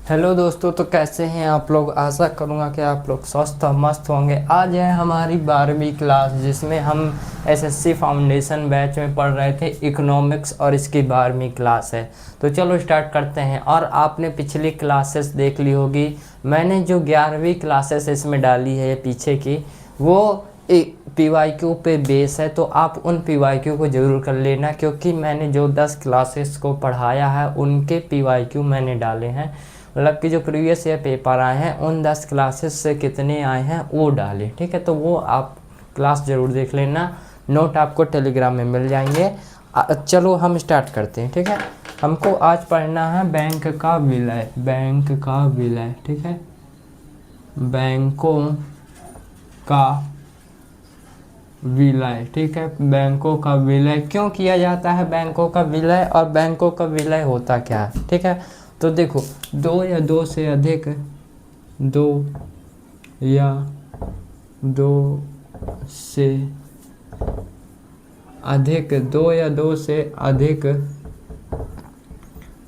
Hello दोस्तों, तो कैसे हैं आप लोग। आशा करूँगा कि आप लोग स्वस्थ और मस्त होंगे। आज है हमारी 12वीं क्लास, जिसमें हम एसएससी फाउंडेशन बैच में पढ़ रहे थे इकोनॉमिक्स, और इसकी 12वीं क्लास है। तो चलो स्टार्ट करते हैं। और आपने पिछली क्लासेस देख ली होगी। मैंने जो 11वीं क्लासेस इसमें डाली है पीछे की, वो PYQ पे बेस है। तो आप उन PYQ को ज़रूर कर लेना, क्योंकि मैंने जो 10 क्लासेस को पढ़ाया है उनके PYQ मैंने डाले हैं। मतलब कि जो प्रीवियस ईयर पेपर आए हैं उन 10 क्लासेस से कितने आए हैं वो डाले। ठीक है, तो वो आप क्लास ज़रूर देख लेना। नोट आपको टेलीग्राम में मिल जाएंगे। चलो हम स्टार्ट करते हैं। ठीक है, हमको आज पढ़ना है बैंक का विलय। बैंक का विलय, ठीक है, बैंकों का विलय। ठीक है, बैंकों का विलय क्यों किया जाता है, बैंकों का विलय, और बैंकों का विलय होता क्या है। ठीक है, तो देखो, दो या दो से अधिक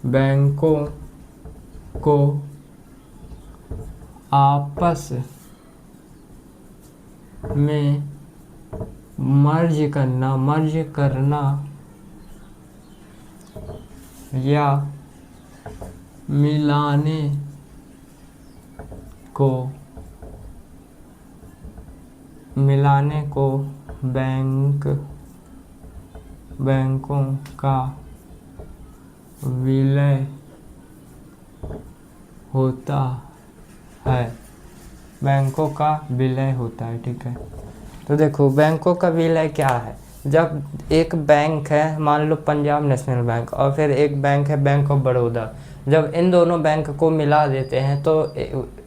बैंकों को आपस में मर्ज करना या मिलाने को बैंकों का विलय होता है। बैंकों का विलय होता है। ठीक है, तो देखो बैंकों का विलय क्या है। जब एक बैंक है, मान लो पंजाब नेशनल बैंक, और फिर एक बैंक है बैंक ऑफ बड़ौदा, जब इन दोनों बैंक को मिला देते हैं तो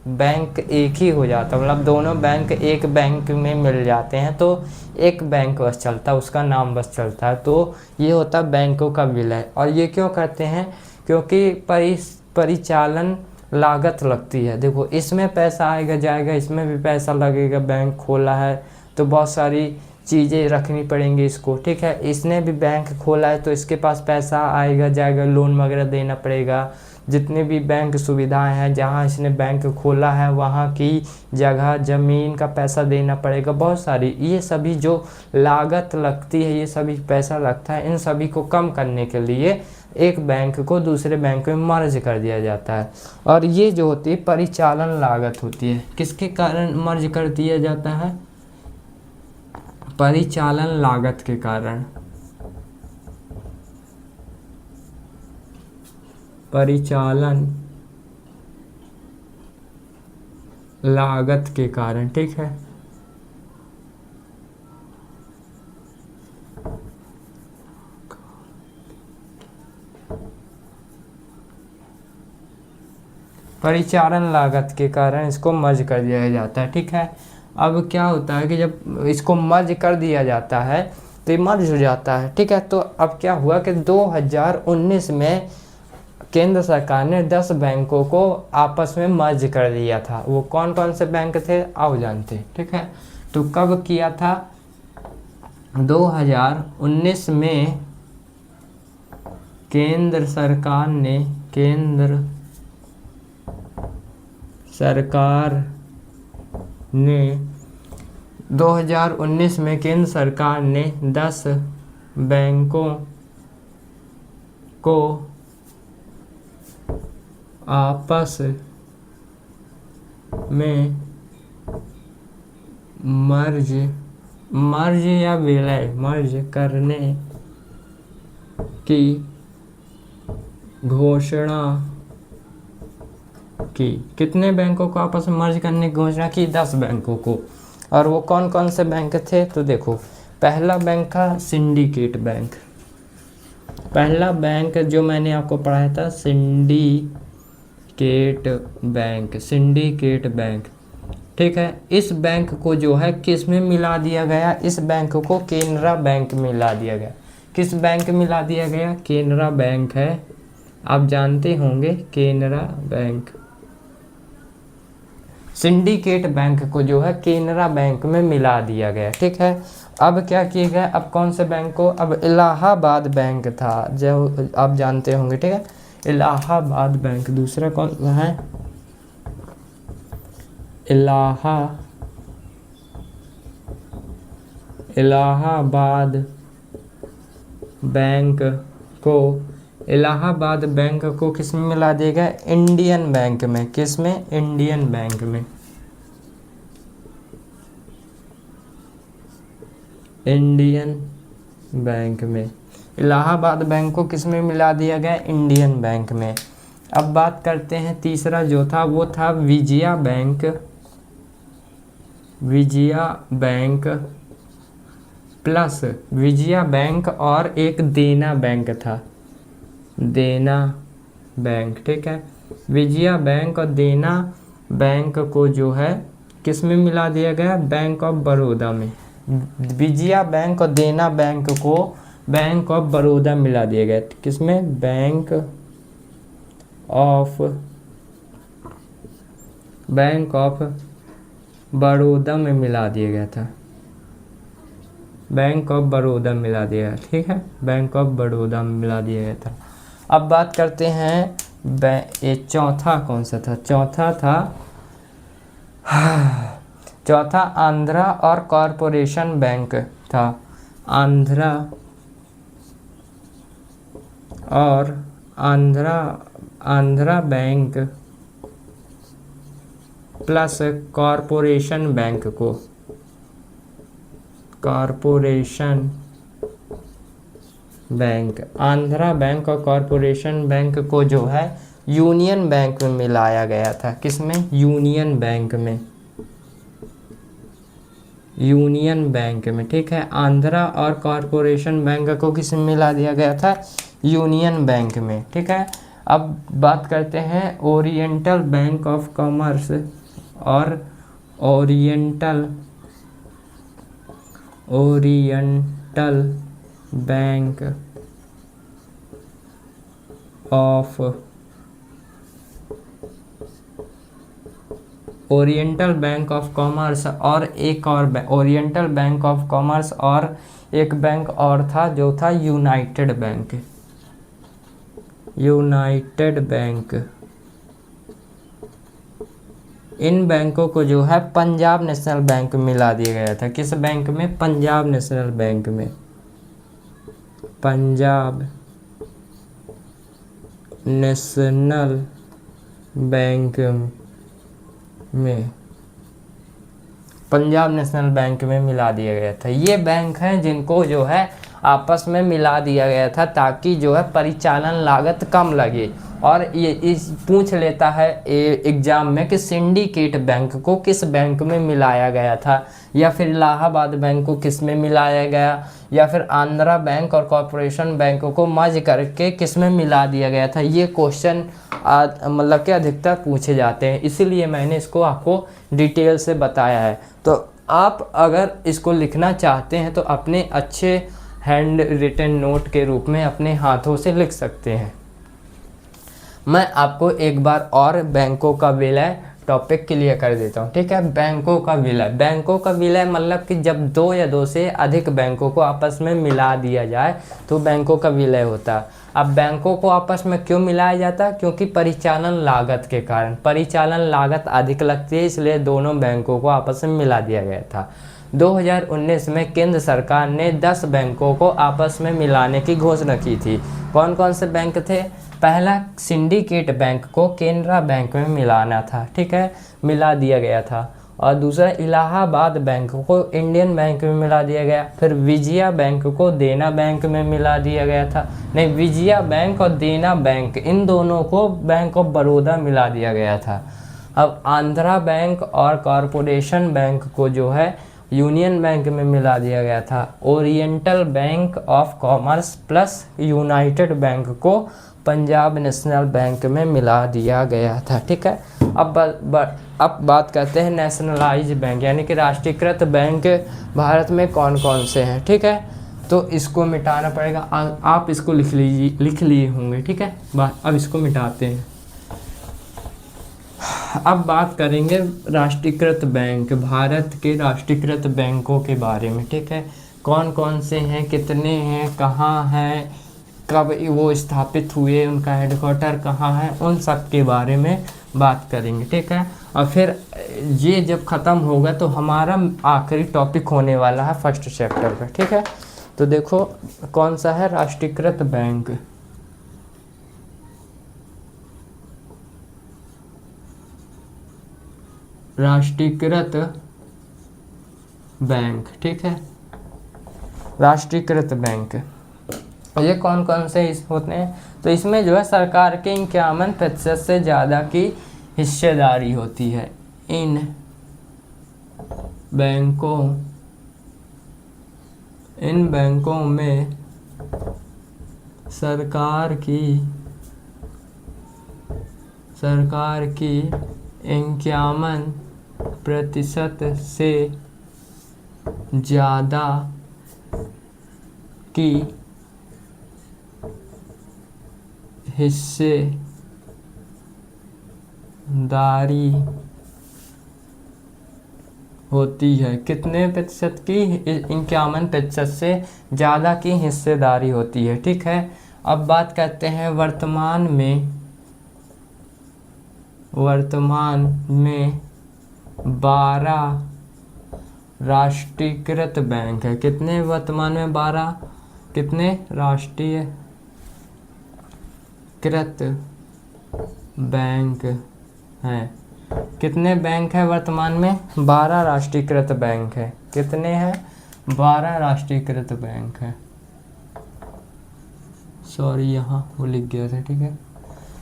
बैंक एक ही हो जाता है। मतलब दोनों बैंक एक बैंक में मिल जाते हैं तो एक बैंक बस चलता है, उसका नाम बस चलता है। तो ये होता है बैंकों का विलय। और ये क्यों करते हैं, क्योंकि परिचालन लागत लगती है। देखो, इसमें पैसा आएगा जाएगा, इसमें भी पैसा लगेगा। बैंक खोला है तो बहुत सारी चीज़ें रखनी पड़ेंगी इसको। ठीक है, इसने भी बैंक खोला है तो इसके पास पैसा आएगा जाएगा, लोन वगैरह देना पड़ेगा। जितने भी बैंक सुविधाएं हैं, जहां इसने बैंक खोला है वहां की जगह ज़मीन का पैसा देना पड़ेगा। बहुत सारी ये सभी जो लागत लगती है, ये सभी पैसा लगता है, इन सभी को कम करने के लिए एक बैंक को दूसरे बैंक में मर्ज कर दिया जाता है। और ये जो होती है परिचालन लागत होती है। किसके कारण मर्ज कर दिया जाता है, परिचालन लागत के कारण। परिचालन लागत के कारण। ठीक है, परिचालन लागत के कारण इसको मर्ज कर दिया जाता है। ठीक है, अब क्या होता है कि जब इसको मर्ज कर दिया जाता है तो ये मर्ज हो जाता है। ठीक है, तो अब क्या हुआ कि 2019 में केंद्र सरकार ने 10 बैंकों को आपस में मर्ज कर दिया था। वो कौन कौन से बैंक थे आओ जानते। ठीक है, तो कब किया था, 2019 में केंद्र सरकार ने 2019 में केंद्र सरकार ने 10 बैंकों को आपस में मर्ज या विलय करने की घोषणा की। कितने बैंकों को आपस में मर्ज करने की घोषणा की, 10 बैंकों को। और वो कौन कौन से बैंक थे, तो देखो, पहला बैंक था सिंडिकेट बैंक। पहला बैंक जो मैंने आपको पढ़ाया था सिंडिकेट बैंक। ठीक है, इस बैंक को जो है किस में मिला दिया गया, इस बैंक को केनरा बैंक में मिला दिया गया। किस बैंक में मिला दिया गया, केनरा बैंक है, आप जानते होंगे केनरा बैंक। सिंडिकेट बैंक को जो है केनरा बैंक में मिला दिया गया। ठीक है, अब क्या किया गया, अब कौन से बैंक को, अब इलाहाबाद बैंक था जो आप जानते होंगे। ठीक है, इलाहाबाद बैंक। दूसरा कौन सा है? इलाहाबाद बैंक को इलाहाबाद बैंक को किस में मिला दिया गया? इंडियन बैंक में। किस में? इंडियन बैंक में। इंडियन बैंक में इलाहाबाद बैंक को किस में मिला दिया गया? इंडियन बैंक में। अब बात करते हैं तीसरा जो था वो था Vijaya bank. Vijaya bank plus Vijaya bank और एक देना बैंक था, देना बैंक। ठीक है, विजया बैंक और देना बैंक को जो है किस में मिला दिया गया? बैंक ऑफ बड़ौदा में। विजया बैंक और देना बैंक को बैंक ऑफ बड़ौदा मिला दिया गया। किस में? बैंक ऑफ बड़ौदा में मिला दिया गया था। बैंक ऑफ बड़ौदा मिला दिया गया। ठीक है, बैंक ऑफ बड़ौदा में मिला दिया गया था। अब बात करते हैं ये चौथा कौन सा था? चौथा आंध्रा और कॉरपोरेशन बैंक था। आंध्रा और Andhra bank plus corporation bank को, कॉरपोरेशन बैंक, आंध्रा बैंक और कॉरपोरेशन बैंक को जो है यूनियन बैंक में मिलाया गया था। किसमें? यूनियन बैंक में। यूनियन बैंक में। ठीक है, आंध्रा और कॉरपोरेशन बैंक को किस में मिला दिया गया था? यूनियन बैंक में। ठीक है, अब बात करते हैं ओरिएंटल बैंक ऑफ कॉमर्स और oriental bank of oriental bank of commerce और एक और ओरिएंटल बैंक ऑफ कॉमर्स और एक बैंक और था जो था यूनाइटेड बैंक। यूनाइटेड बैंक, इन बैंकों को जो है पंजाब नेशनल बैंक में मिला दिया गया था। किस बैंक में? पंजाब नेशनल बैंक में। पंजाब नेशनल बैंक में, पंजाब नेशनल बैंक में मिला दिया गया था। ये बैंक हैं जिनको जो है आपस में मिला दिया गया था ताकि जो है परिचालन लागत कम लगे। और ये इस पूछ लेता है एग्जाम में कि सिंडिकेट बैंक को किस बैंक में मिलाया गया था, या फिर इलाहाबाद बैंक को किस में मिलाया गया, या फिर आंध्रा बैंक और कॉरपोरेशन बैंक को मर्ज करके किस में मिला दिया गया था। ये क्वेश्चन मतलब कि अधिकतर पूछे जाते हैं, इसीलिए मैंने इसको आपको डिटेल से बताया है। तो आप अगर इसको लिखना चाहते हैं तो अपने अच्छे हैंड रिटन नोट के रूप में अपने हाथों से लिख सकते हैं। मैं आपको एक बार और बैंकों का विलय टॉपिक क्लियर कर देता हूँ। ठीक है, बैंकों का विलय। बैंकों का विलय मतलब कि जब दो या दो से अधिक बैंकों को आपस में मिला दिया जाए तो बैंकों का विलय होता है। अब बैंकों को आपस में क्यों मिलाया जाता है? क्योंकि परिचालन लागत के कारण, परिचालन लागत अधिक लगती है, इसलिए दोनों बैंकों को आपस में मिला दिया गया था। 2019 में केंद्र सरकार ने 10 बैंकों को आपस में मिलाने की घोषणा की थी। कौन कौन से बैंक थे? पहला सिंडिकेट बैंक को केनरा बैंक में मिलाना था। ठीक है, मिला दिया गया था। और दूसरा इलाहाबाद बैंक को इंडियन बैंक में मिला दिया गया। फिर विजया बैंक को देना बैंक में मिला दिया गया था। नहीं, विजया बैंक और देना बैंक, इन दोनों को बैंक ऑफ बड़ौदा मिला दिया गया था। अब आंध्रा बैंक और कॉरपोरेशन बैंक को जो है यूनियन बैंक में मिला दिया गया था। Oriental bank of commerce plus United bank को पंजाब नेशनल बैंक में मिला दिया गया था। ठीक है, अब बात करते हैं नेशनलाइज बैंक, यानी कि राष्ट्रीयकृत बैंक भारत में कौन कौन से हैं। ठीक है, तो इसको मिटाना पड़ेगा। आप इसको लिख लिए होंगे। ठीक है, अब इसको मिटाते हैं। अब बात करेंगे राष्ट्रीयकृत बैंक, भारत के राष्ट्रीयकृत बैंकों के बारे में। ठीक है, कौन कौन से हैं, कितने हैं, कहाँ हैं, कब वो स्थापित हुए, उनका हेडक्वार्टर कहाँ है, उन सब के बारे में बात करेंगे, ठीक है। और फिर ये जब ख़त्म होगा तो हमारा आखिरी टॉपिक होने वाला है फर्स्ट चैप्टर पे, ठीक है। तो देखो कौन सा है, राष्ट्रीयकृत बैंक। राष्ट्रीयकृत बैंक, ठीक है, राष्ट्रीयकृत बैंक। ये कौन कौन से होते हैं, तो इसमें जो है सरकार के 51% से ज़्यादा की हिस्सेदारी होती है। इन बैंकों में सरकार की 51% से ज़्यादा की हिस्सेदारी होती है। कितने प्रतिशत की, 51% से ज़्यादा की हिस्सेदारी होती है, ठीक है। अब बात करते हैं वर्तमान में 12 राष्ट्रीयकृत बैंक है। कितने वर्तमान में 12 कितने राष्ट्रीयकृत बैंक हैं। कितने बैंक है वर्तमान में, 12 राष्ट्रीयकृत बैंक है। कितने हैं, 12 राष्ट्रीयकृत बैंक है। सॉरी यहाँ वो लिख गया था, ठीक है।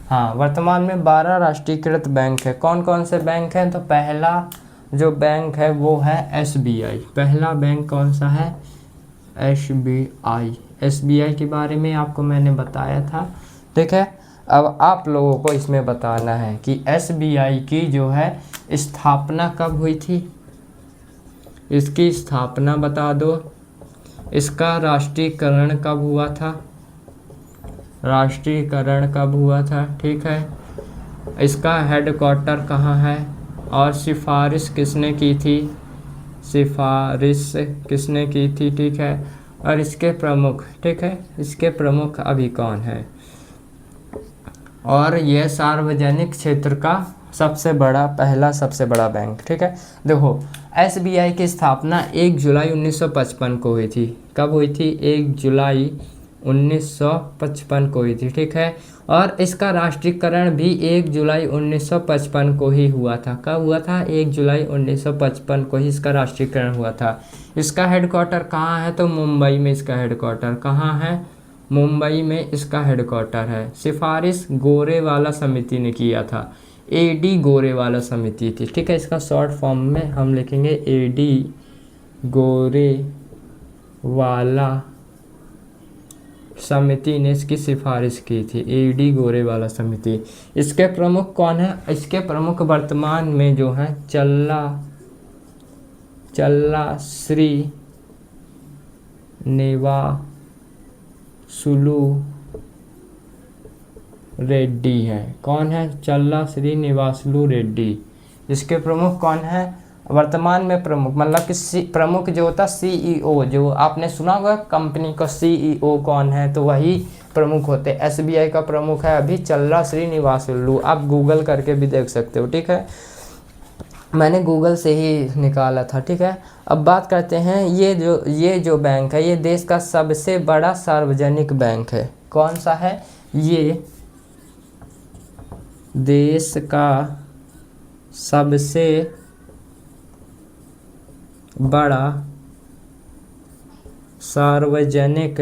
हाँ, वर्तमान में 12 राष्ट्रीयकृत बैंक है। कौन कौन से बैंक हैं, तो पहला जो बैंक है वो है SBI। पहला बैंक कौन सा है, SBI के बारे में आपको मैंने बताया था, ठीक है। अब आप लोगों को इसमें बताना है कि SBI की जो है स्थापना कब हुई थी, इसकी स्थापना बता दो। इसका राष्ट्रीयकरण कब हुआ था, ठीक है। इसका हेडक्वार्टर कहाँ है, और सिफारिश किसने की थी, ठीक है। और इसके प्रमुख, ठीक है, इसके प्रमुख अभी कौन है। और यह सार्वजनिक क्षेत्र का सबसे बड़ा बैंक, ठीक है। देखो SBI की स्थापना 1 जुलाई 1955 को हुई थी। कब हुई थी, 1 जुलाई 1955 को हुई थी, ठीक है। और इसका राष्ट्रीयकरण भी 1 जुलाई 1955 को ही हुआ था। कब हुआ था, 1 जुलाई 1955 को ही इसका राष्ट्रीयकरण हुआ था। इसका हेडक्वार्टर कहाँ है, तो मुंबई में इसका हेडक्वार्टर कहाँ है, मुंबई में इसका हेडक्वार्टर है। सिफारिश गोरेवाला समिति ने किया था, AD गोरेवाला समिति थी, ठीक है। इसका शॉर्ट फॉर्म में हम लिखेंगे AD गोरेवाला समिति ने इसकी सिफारिश की थी, AD गोरेवाला समिति। इसके प्रमुख कौन है, इसके प्रमुख वर्तमान में जो है चल्ला श्री निवासुलु रेड्डी है। कौन है, चल्ला श्री निवासुलु रेड्डी। इसके प्रमुख कौन है वर्तमान में, प्रमुख मतलब कि प्रमुख जो होता CEO, जो आपने सुना होगा कंपनी का CEO कौन है, तो वही प्रमुख होते हैं। SBI का प्रमुख है अभी चल्ला श्री निवासुलु। आप गूगल करके भी देख सकते हो, ठीक है। मैंने गूगल से ही निकाला था, ठीक है। अब बात करते हैं ये जो बैंक है, ये देश का सबसे बड़ा सार्वजनिक बैंक है। कौन सा है, ये देश का सबसे बड़ा सार्वजनिक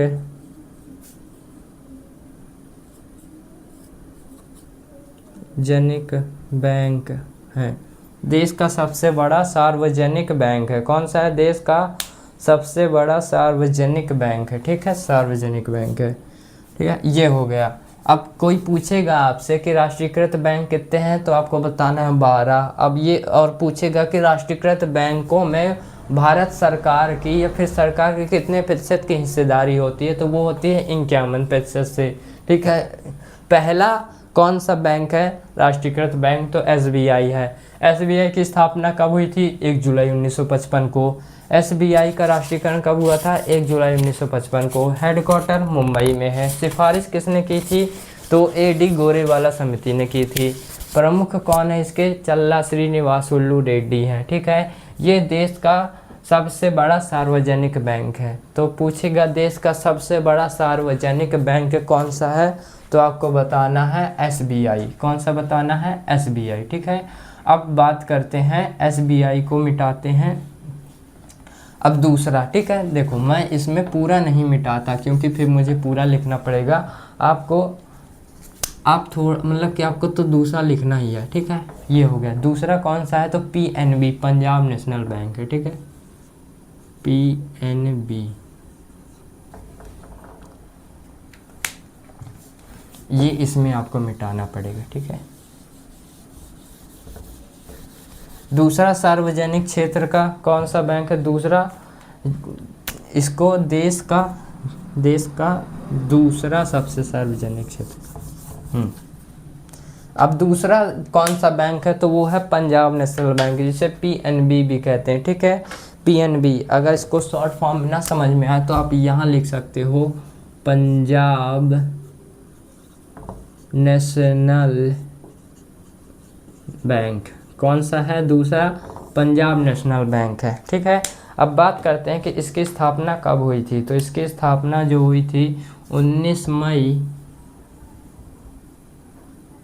बैंक है। देश का सबसे बड़ा सार्वजनिक बैंक है। कौन सा है, देश का सबसे बड़ा सार्वजनिक बैंक है, ठीक है, सार्वजनिक बैंक है, ठीक है। ये हो गया। अब कोई पूछेगा आपसे कि राष्ट्रीयकृत बैंक कितने हैं, तो आपको बताना है 12। अब ये और पूछेगा कि राष्ट्रीयकृत बैंकों में भारत सरकार की या फिर सरकार की कितने प्रतिशत की हिस्सेदारी होती है, तो वो होती है 51% से, ठीक है। पहला कौन सा बैंक है राष्ट्रीयकृत बैंक? तो SBI है। SBI की स्थापना कब हुई थी? 1 जुलाई 1955 को। SBI का राष्ट्रीयकरण कब हुआ था? 1 जुलाई 1955 को। हेडक्वार्टर मुंबई में है। सिफारिश किसने की थी? तो AD गोरेवाला समिति ने की थी। प्रमुख कौन है इसके? चल्ला श्रीनिवासुलु रेड्डी हैं। ठीक है, ये देश का सबसे बड़ा सार्वजनिक बैंक है। तो पूछेगा देश का सबसे बड़ा सार्वजनिक बैंक कौन सा है? तो आपको बताना है SBI। कौन सा बताना है? SBI। ठीक है, अब बात करते हैं SBI को मिटाते हैं। अब दूसरा, ठीक है, देखो मैं इसमें पूरा नहीं मिटाता क्योंकि फिर मुझे पूरा लिखना पड़ेगा आपको। आप थोड़ा मतलब कि आपको तो दूसरा लिखना ही है। ठीक है, ये हो गया। दूसरा कौन सा है? तो PNB, पंजाब नेशनल बैंक है। ठीक है, PNB, ये इसमें आपको मिटाना पड़ेगा। ठीक है, दूसरा सार्वजनिक क्षेत्र का कौन सा बैंक है? दूसरा, इसको देश का दूसरा सबसे सार्वजनिक क्षेत्र का। अब दूसरा कौन सा बैंक है? तो वो है पंजाब नेशनल बैंक, जिसे PNB भी कहते हैं। ठीक है, PNB। अगर इसको शॉर्ट फॉर्म ना समझ में आए तो आप यहाँ लिख सकते हो पंजाब नेशनल बैंक। कौन सा है? दूसरा पंजाब नेशनल बैंक है। ठीक है, अब बात करते हैं कि इसकी स्थापना कब हुई थी। तो इसकी स्थापना जो हुई थी 19 मई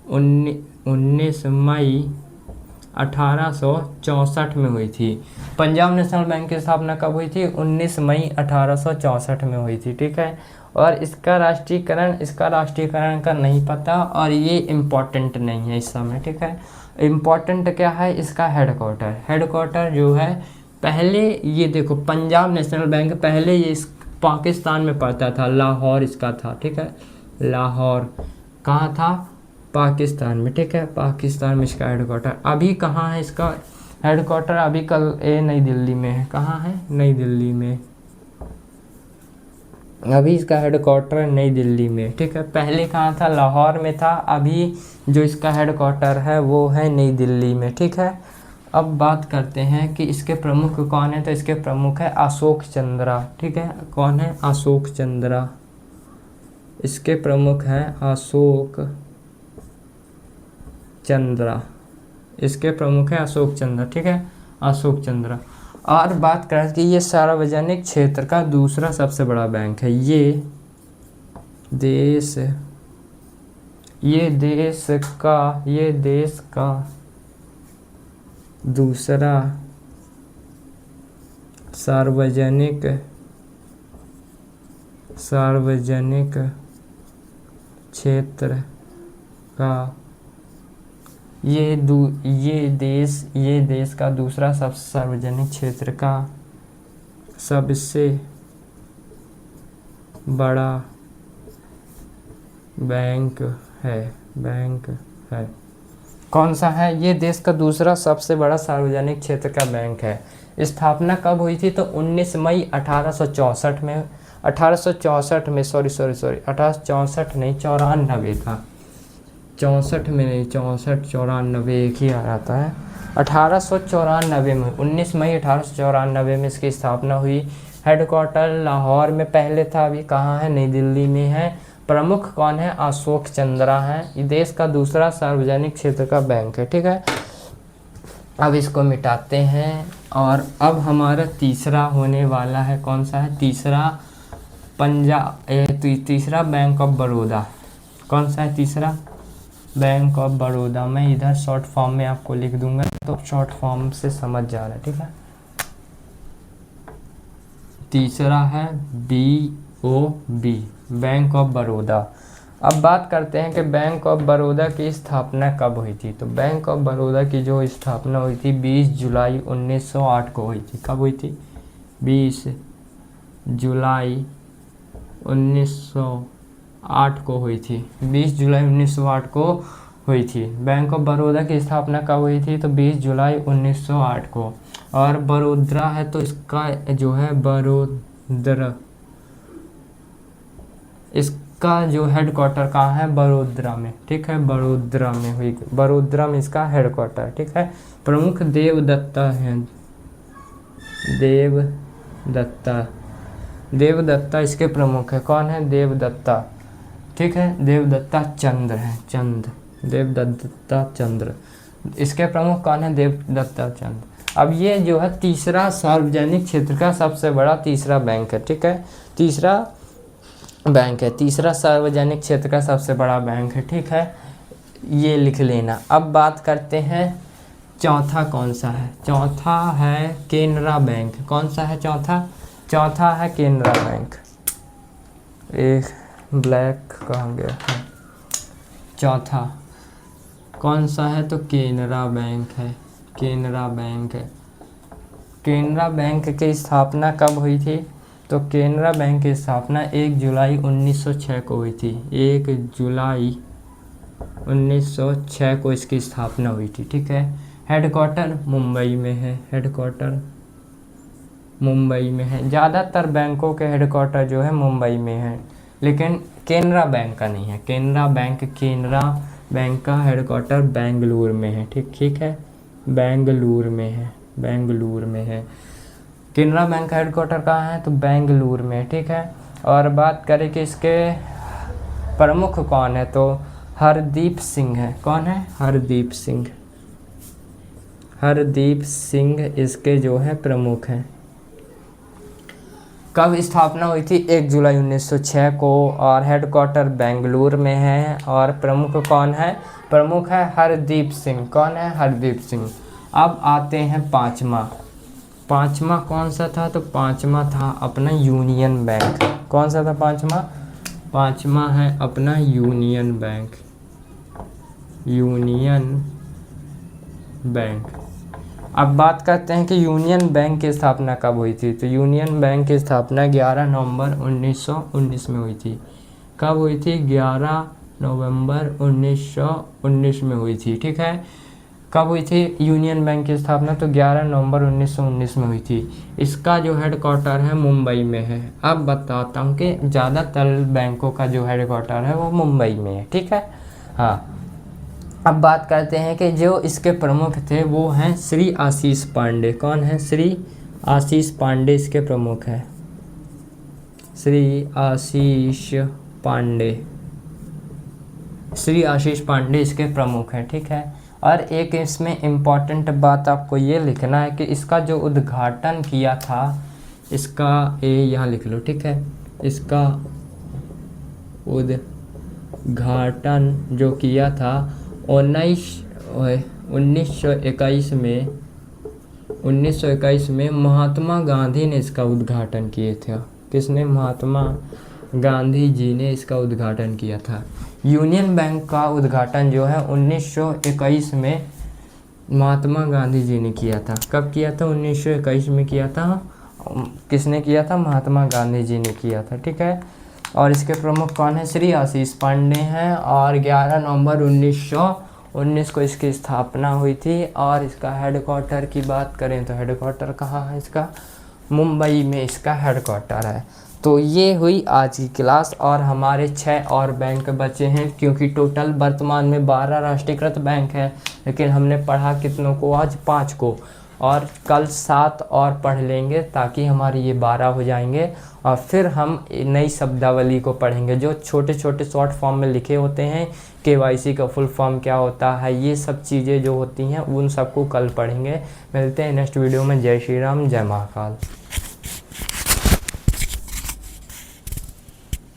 1864 में हुई थी। पंजाब नेशनल बैंक की स्थापना कब हुई थी? 19 मई 1864 में हुई थी। ठीक है, और इसका राष्ट्रीयकरण का नहीं पता और ये इम्पोर्टेंट नहीं है इस समय। ठीक है, इम्पोर्टेंट क्या है? इसका हेडक्वार्टर जो है, पहले ये देखो पंजाब नेशनल बैंक पहले ये पाकिस्तान में पड़ता था, लाहौर इसका था। ठीक है, लाहौर कहाँ था? पाकिस्तान में। ठीक है, पाकिस्तान में इसका हेडक्वार्टर। अभी कहाँ है इसका हेडक्वार्टर? अभी कल नई दिल्ली में है। कहाँ है? नई दिल्ली में। अभी इसका हेडक्वार्टर नई दिल्ली में। ठीक है, पहले कहाँ था? लाहौर में था। अभी जो इसका हेडक्वार्टर है वो है नई दिल्ली में। ठीक है, अब बात करते हैं कि इसके प्रमुख कौन है। तो इसके प्रमुख है अशोक चंद्रा। ठीक है, कौन है? अशोक चंद्रा। इसके प्रमुख है अशोक चंद्रा। इसके प्रमुख है अशोक चंद्रा। ठीक है, अशोक चंद्रा। और बात करें कि ये सार्वजनिक क्षेत्र का दूसरा सबसे बड़ा बैंक है। ये देश का दूसरा सार्वजनिक क्षेत्र का ये देश का दूसरा सबसे सार्वजनिक क्षेत्र का सबसे बड़ा बैंक है। कौन सा है? ये देश का दूसरा सबसे बड़ा सार्वजनिक क्षेत्र का बैंक है। स्थापना कब हुई थी? तो 19 मई 1864 में। 1864 में, सॉरी 1864 नहीं, 94 था। 64 में नहीं, 64 94 एक ही आ जाता है। 1894 में, 19 मई 1894 में इसकी स्थापना हुई। हेडक्वार्टर लाहौर में पहले था, अभी कहाँ है? नई दिल्ली में है। प्रमुख कौन है? अशोक चंद्रा है। ये देश का दूसरा सार्वजनिक क्षेत्र का बैंक है। ठीक है, अब इसको मिटाते हैं और अब हमारा तीसरा होने वाला है। कौन सा है? तीसरा बैंक ऑफ बड़ौदा। कौन सा है तीसरा? Bank of Baroda. मैं इधर शॉर्ट फॉर्म में आपको लिख दूंगा तो शॉर्ट फॉर्म से समझ जा रहा है। ठीक है, तीसरा है BOB, बैंक ऑफ बड़ौदा। अब बात करते हैं कि बैंक ऑफ बड़ौदा की स्थापना कब हुई थी। तो बैंक ऑफ बड़ौदा की जो स्थापना हुई थी 20 जुलाई 1908 को हुई थी। कब हुई थी? 20 जुलाई 1908 को हुई थी। 20 जुलाई 1908 को हुई थी। बैंक ऑफ बड़ौदा की स्थापना कब हुई थी? तो 20 जुलाई 1908 को। और बड़ोदरा है तो इसका जो है बड़ोदरा, इसका इसका जो हेडक्वार्टर कहाँ है, बड़ोदरा में, ठीक है, बड़ोदरा में हुई, बड़ोदरा में इसका हेडक्वार्टर, ठीक है। प्रमुख देवदत्ता हैं, देवदत्ता, देवदत्ता इसके प्रमुख है, कौन है, देवदत्ता, ठीक है, देवदत्ता चंद्र है, चंद्र, देवदत्ता चंद्र, इसके प्रमुख कौन है, देवदत्ता चंद्र। अब ये जो है तीसरा सार्वजनिक क्षेत्र का सबसे बड़ा तीसरा बैंक है, ठीक है, तीसरा बैंक है, तीसरा सार्वजनिक क्षेत्र का सबसे बड़ा बैंक है, ठीक है, ये लिख लेना। अब बात करते हैं चौथा कौन सा है, चौथा है केनरा बैंक, कौन सा है चौथा, चौथा है केनरा बैंक, एक ब्लैक कहाँ गया है, चौथा कौन सा है, तो केनरा बैंक है, केनरा बैंक है। केनरा बैंक की स्थापना कब हुई थी, तो केनरा बैंक की स्थापना 1 जुलाई 1906 को हुई थी, 1 जुलाई 1906 को इसकी स्थापना हुई थी, ठीक है। हेडक्वार्टर मुंबई में है, हेडक्वार्टर मुंबई में है, ज़्यादातर बैंकों के हेडक्वार्टर जो है मुंबई में है, लेकिन केनरा बैंक का नहीं है, केनरा बैंक का हेडक्वार्टर बेंगलुरु में है, ठीक है, बेंगलुरु में है, बेंगलुरु में है। केनरा बैंक का हेडक्वार्टर कहाँ है, तो बेंगलुरु में, ठीक है। और बात करें कि इसके प्रमुख कौन है, तो हरदीप सिंह है, कौन है, हरदीप सिंह, हरदीप सिंह इसके जो है प्रमुख हैं। कब स्थापना हुई थी, 1 जुलाई 1906 को, और हेडक्वार्टर बेंगलुरु में है, और प्रमुख कौन है, प्रमुख है हरदीप सिंह, कौन है, हरदीप सिंह। अब आते हैं पाँचवा कौन सा था, तो पाँचवा था अपना यूनियन बैंक, कौन सा था पाँचवा है अपना यूनियन बैंक, यूनियन बैंक। अब बात करते हैं कि यूनियन बैंक की स्थापना कब हुई थी, तो यूनियन बैंक की स्थापना 11 नवंबर 1919 में हुई थी। कब हुई थी, 11 नवंबर 1919 में हुई थी, ठीक है। कब हुई थी यूनियन बैंक की स्थापना, तो 11 नवंबर 1919 में हुई थी। इसका जो हेडक्वार्टर है मुंबई में है। अब बताता हूँ कि ज़्यादातर बैंकों का जो हेडक्वार्टर है वो मुंबई में है, ठीक है। हाँ, अब बात करते हैं कि जो इसके प्रमुख थे वो हैं श्री आशीष पांडे, कौन है, श्री आशीष पांडे इसके प्रमुख हैं, श्री आशीष पांडे, श्री आशीष पांडे इसके प्रमुख हैं, ठीक है। और एक इसमें इम्पॉर्टेंट बात आपको ये लिखना है कि इसका जो उद्घाटन किया था, इसका यहाँ लिख लो, ठीक है, इसका उद्घाटन जो किया था 1921 में महात्मा गांधी ने इसका उद्घाटन किए थे। किसने, महात्मा गांधी जी ने इसका उद्घाटन किया था। यूनियन बैंक का उद्घाटन जो है 1921 में महात्मा गांधी जी ने किया था। कब किया था, 1921 में किया था। किसने किया था, महात्मा गांधी जी ने किया था, ठीक है। और इसके प्रमुख कौन है, श्री आशीष पांडे हैं। और 11 नवंबर 1919 को इसकी स्थापना हुई थी। और इसका हेडक्वार्टर की बात करें तो हेडक्वार्टर कहाँ है इसका, मुंबई में इसका हेडक्वार्टर है। तो ये हुई आज की क्लास। और हमारे 6 और बैंक बचे हैं, क्योंकि टोटल वर्तमान में 12 राष्ट्रीयकृत बैंक है, लेकिन हमने पढ़ा कितनों को, आज 5 को। और कल 7 और पढ़ लेंगे ताकि हमारे ये 12 हो जाएंगे। और फिर हम नई शब्दावली को पढ़ेंगे जो छोटे छोटे शॉर्ट फॉर्म में लिखे होते हैं। केवाईसी का फुल फॉर्म क्या होता है, ये सब चीज़ें जो होती हैं उन सबको कल पढ़ेंगे। मिलते हैं नेक्स्ट वीडियो में। जय श्री राम, जय महाकाल।